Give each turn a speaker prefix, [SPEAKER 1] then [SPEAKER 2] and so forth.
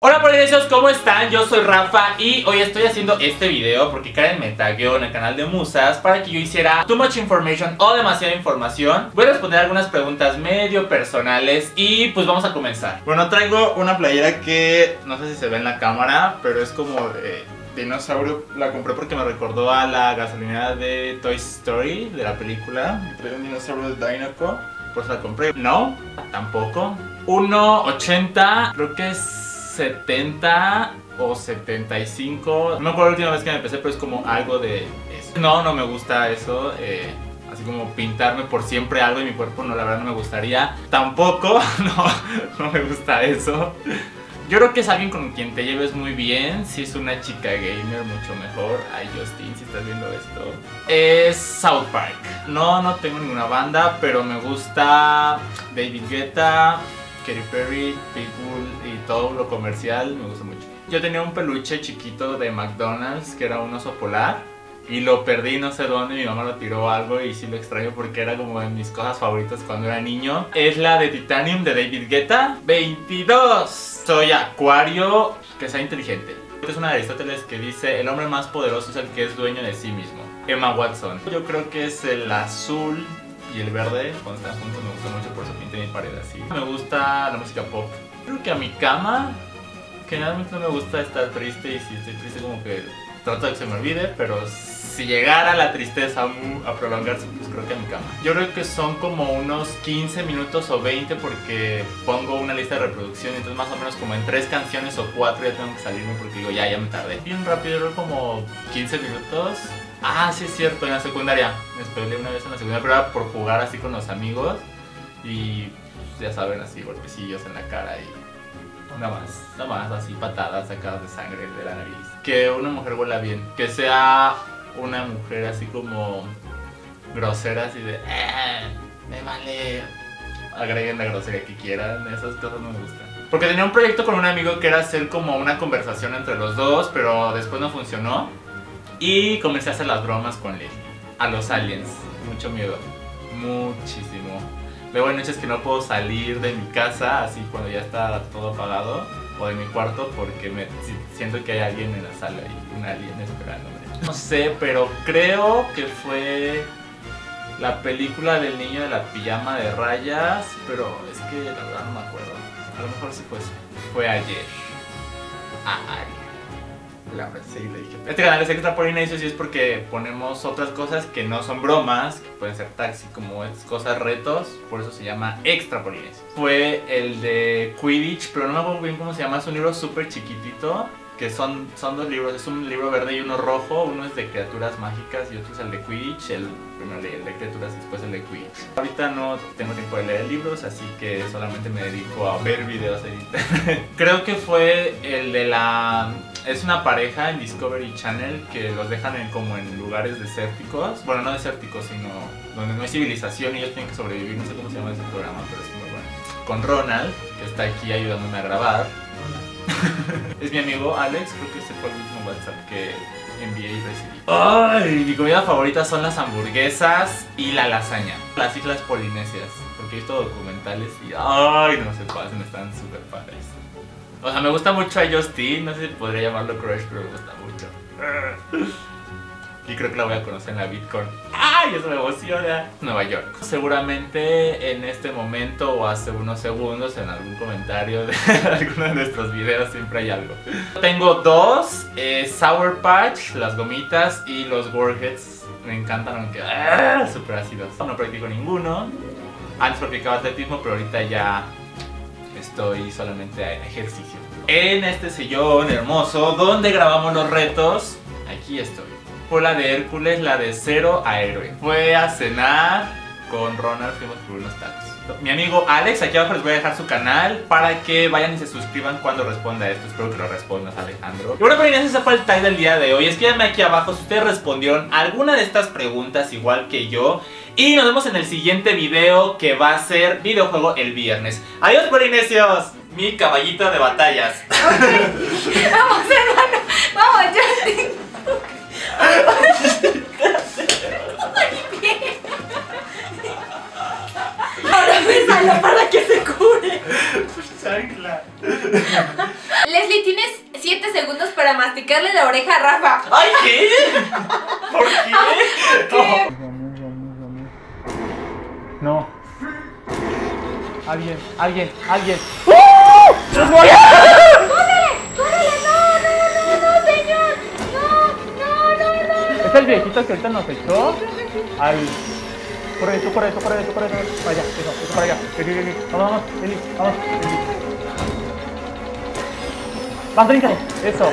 [SPEAKER 1] Hola polinesios, ¿cómo están? Yo soy Rafa y hoy estoy haciendo este video porque Karen me tagueó en el canal de Musas para que yo hiciera Too Much Information o demasiada información. Voy a responder algunas preguntas medio personales y pues vamos a comenzar. Bueno, traigo una playera que no sé si se ve en la cámara, pero es como de dinosaurio. La compré porque me recordó a la gasolinera de Toy Story, de la película. Trae un dinosaurio de Dinoco, por eso la compré. No, tampoco. 1.80, creo que es 70 o 75. No me acuerdo la última vez que me empecé, pero es como algo de eso. No me gusta eso. Así como pintarme por siempre algo en mi cuerpo, no, la verdad no me gustaría. Tampoco, no me gusta eso. Yo creo que es alguien con quien te lleves muy bien. Si es una chica gamer, mucho mejor. Ay, Justin, si estás viendo esto. Es South Park. No tengo ninguna banda, pero me gusta David Guetta, Katy Perry, Pitbull y todo lo comercial, me gusta mucho. Yo tenía un peluche chiquito de McDonald's que era un oso polar y lo perdí no sé dónde, mi mamá lo tiró algo y sí lo extraño porque era como de mis cosas favoritas cuando era niño. Es la de Titanium de David Guetta. 22. Soy acuario, que sea inteligente. Esta es una de Aristóteles que dice: el hombre más poderoso es el que es dueño de sí mismo. Emma Watson. Yo creo que es el azul y el verde, cuando están juntos me gusta mucho, por eso pinté mi pared así. Me gusta la música pop. Creo que a mi cama, generalmente no me gusta estar triste, y si estoy triste como que trato de que se me olvide, pero si llegara la tristeza a prolongarse, pues creo que a mi cama. Yo creo que son como unos 15 minutos o 20 porque pongo una lista de reproducción, entonces más o menos como en 3 canciones o 4 ya tengo que salirme porque digo ya me tardé. Bien rápido, creo como 15 minutos. Ah, sí es cierto, en la secundaria me spoilé una vez en la secundaria, pero era por jugar así con los amigos y ya saben, así golpecillos en la cara y nada más así patadas sacadas de sangre de la nariz. Que una mujer huela bien, que sea una mujer así como grosera, así de me vale, agreguen la grosería que quieran, esas cosas no me gustan. Porque tenía un proyecto con un amigo que era hacer como una conversación entre los dos, pero después no funcionó. Y comencé a hacer las bromas con él, a los aliens, mucho miedo, muchísimo. Luego hay noches que no puedo salir de mi casa, así cuando ya está todo apagado, o de mi cuarto, porque siento que hay alguien en la sala y un alien esperándome. No sé, pero creo que fue la película del niño de la pijama de rayas, pero es que la verdad no me acuerdo. A lo mejor sí fue ayer. Sí, le dije. Este canal es Extra Polinesios y es porque ponemos otras cosas que no son bromas, que pueden ser taxi, como cosas retos, por eso se llama Extra Polinesios. Fue el de Quidditch, pero no me acuerdo bien cómo se llama, es un libro súper chiquitito, que son 2 libros, es un libro verde y uno rojo, uno es de criaturas mágicas y otro es el de Quidditch, primero el de criaturas y después el de Quidditch. Ahorita no tengo tiempo de leer libros, así que solamente me dedico a ver videos en internet. Creo que fue el de es una pareja en Discovery Channel que los dejan como en lugares desérticos. Bueno, no desérticos, sino donde no hay civilización y ellos tienen que sobrevivir. No sé cómo se llama ese programa, pero es muy bueno. Con Ronald, que está aquí ayudándome a grabar. Es mi amigo Alex, creo que ese fue el último WhatsApp que envié y recibí. ¡Ay! Mi comida favorita son las hamburguesas y la lasaña. Las islas polinesias, porque he visto documentales y ¡ay! No se pasen, están súper padres. O sea, me gusta mucho a Justin, no sé si podría llamarlo crush, pero me gusta mucho. Y creo que la voy a conocer en la VidCon. ¡Ay! Eso me emociona. Nueva York. Seguramente en este momento o hace unos segundos en algún comentario de alguno de nuestros videos siempre hay algo. Tengo 2, Sour Patch, las gomitas, y los Warheads. Me encantan, aunque súper ácidos. No practico ninguno. Antes practicaba atletismo, pero ahorita ya estoy solamente a ejercicio. En este sillón hermoso donde grabamos los retos, aquí estoy. Fue la de Hércules, la de 0 a héroe. Fue a cenar con Ronald, fuimos por unos tacos. Mi amigo Alex, aquí abajo les voy a dejar su canal para que vayan y se suscriban cuando responda esto. Espero que lo respondas, Alejandro. Y bueno, pues ese fue el tag del día de hoy. Escríbanme aquí abajo si ustedes respondieron alguna de estas preguntas igual que yo. Y nos vemos en el siguiente video, que va a ser videojuego el viernes. ¡Adiós, polinesios! Mi caballito de batallas.
[SPEAKER 2] Okay. Vamos, hermano. Vamos, Justin. Ahora bésalo para que se cure.
[SPEAKER 1] Chancla.
[SPEAKER 2] Leslie, tienes 7 segundos para masticarle la oreja a Rafa.
[SPEAKER 1] ¡Ay, qué! ¿Por qué?
[SPEAKER 2] ¿Qué?
[SPEAKER 3] No. Alguien.
[SPEAKER 2] ¡Córrele! ¡Córrele! ¡No, señor! ¡No!
[SPEAKER 3] ¿Es el viejito que ahorita nos echó? Al... Corre eso. Para allá, eso para allá. Vamos, Eli, vamos. Vas, bríncale. Eso.